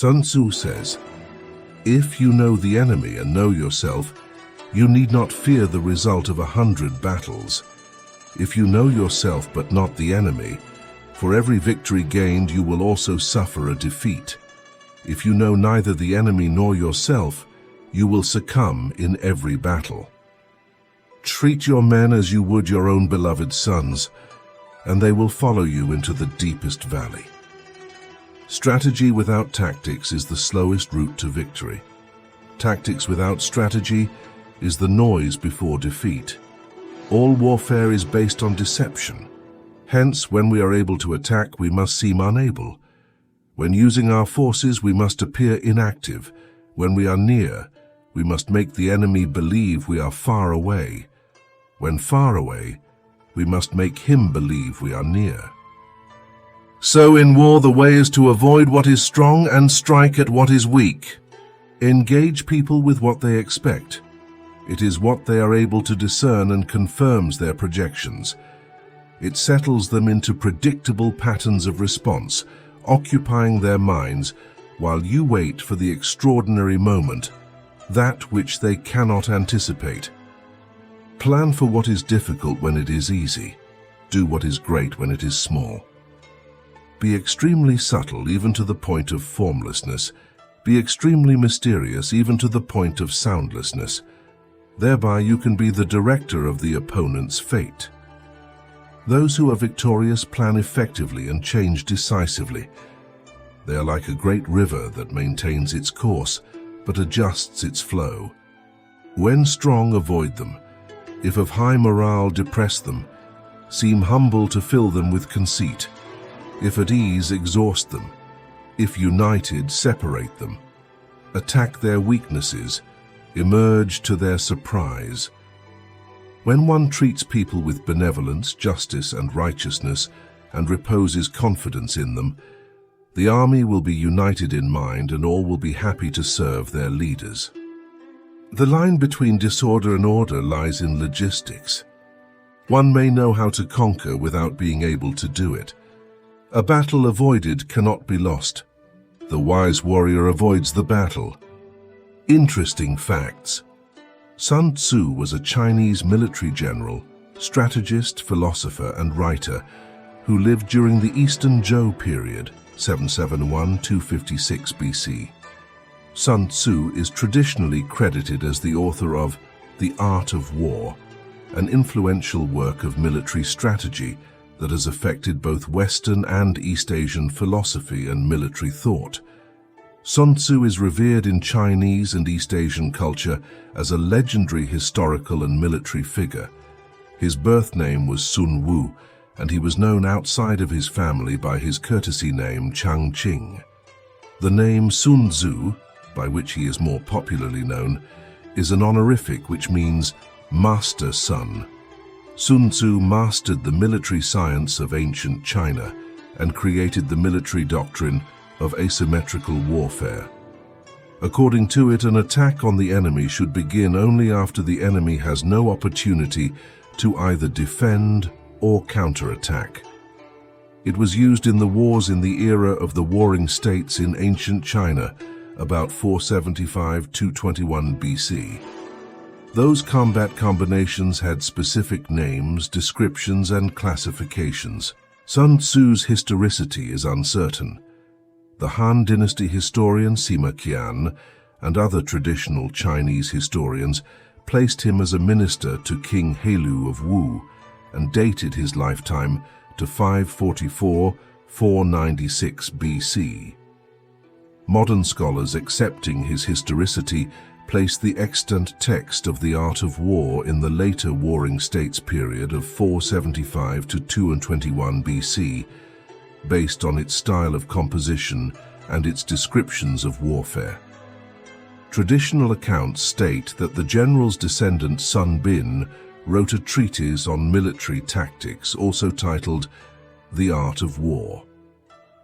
Sun Tzu says, "If you know the enemy and know yourself, you need not fear the result of 100 battles. If you know yourself but not the enemy, for every victory gained you will also suffer a defeat. If you know neither the enemy nor yourself, you will succumb in every battle. Treat your men as you would your own beloved sons, and they will follow you into the deepest valley." Strategy without tactics is the slowest route to victory. Tactics without strategy is the noise before defeat. All warfare is based on deception. Hence, when we are able to attack, we must seem unable. When using our forces, we must appear inactive. When we are near, we must make the enemy believe we are far away. When far away, we must make him believe we are near. So in war, the way is to avoid what is strong and strike at what is weak. Engage people with what they expect. It is what they are able to discern and confirms their projections. It settles them into predictable patterns of response, occupying their minds while you wait for the extraordinary moment, that which they cannot anticipate. Plan for what is difficult when it is easy. Do what is great when it is small. Be extremely subtle even to the point of formlessness. Be extremely mysterious even to the point of soundlessness. Thereby you can be the director of the opponent's fate. Those who are victorious plan effectively and change decisively. They are like a great river that maintains its course, but adjusts its flow. When strong, avoid them. If of high morale, depress them. Seem humble to fill them with conceit. If at ease, exhaust them. If united, separate them. Attack their weaknesses. Emerge to their surprise. When one treats people with benevolence, justice, and righteousness, and reposes confidence in them, the army will be united in mind and all will be happy to serve their leaders. The line between disorder and order lies in logistics. One may know how to conquer without being able to do it. A battle avoided cannot be lost. The wise warrior avoids the battle. Interesting facts. Sun Tzu was a Chinese military general, strategist, philosopher, and writer who lived during the Eastern Zhou period, 771–256 BC. Sun Tzu is traditionally credited as the author of The Art of War, an influential work of military strategy that has affected both Western and East Asian philosophy and military thought. Sun Tzu is revered in Chinese and East Asian culture as a legendary historical and military figure. His birth name was Sun Wu, and he was known outside of his family by his courtesy name Chang Qing. The name Sun Tzu, by which he is more popularly known, is an honorific which means master son. Sun Tzu mastered the military science of ancient China and created the military doctrine of asymmetrical warfare. According to it, an attack on the enemy should begin only after the enemy has no opportunity to either defend or counterattack. It was used in the wars in the era of the warring states in ancient China, about 475–221 BC. Those combat combinations had specific names, descriptions, and classifications. Sun Tzu's historicity is uncertain. The Han Dynasty historian Sima Qian and other traditional Chinese historians placed him as a minister to King Heilu of Wu and dated his lifetime to 544–496 BC. Modern scholars accepting his historicity place the extant text of The Art of War in the later Warring States period of 475–221 BC, based on its style of composition and its descriptions of warfare. Traditional accounts state that the general's descendant Sun Bin wrote a treatise on military tactics, also titled The Art of War.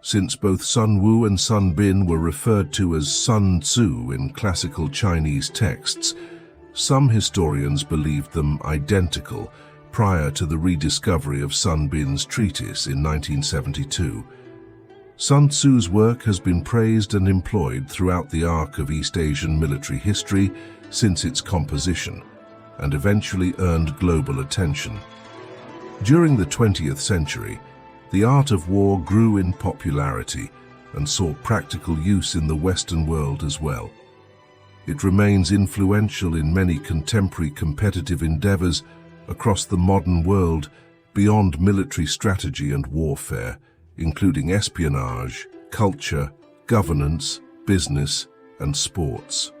Since both Sun Wu and Sun Bin were referred to as Sun Tzu in classical Chinese texts, some historians believed them identical prior to the rediscovery of Sun Bin's treatise in 1972. Sun Tzu's work has been praised and employed throughout the arc of East Asian military history since its composition, and eventually earned global attention. During the 20th century, the art of war grew in popularity and saw practical use in the Western world as well. It remains influential in many contemporary competitive endeavors across the modern world beyond military strategy and warfare, including espionage, culture, governance, business, and sports.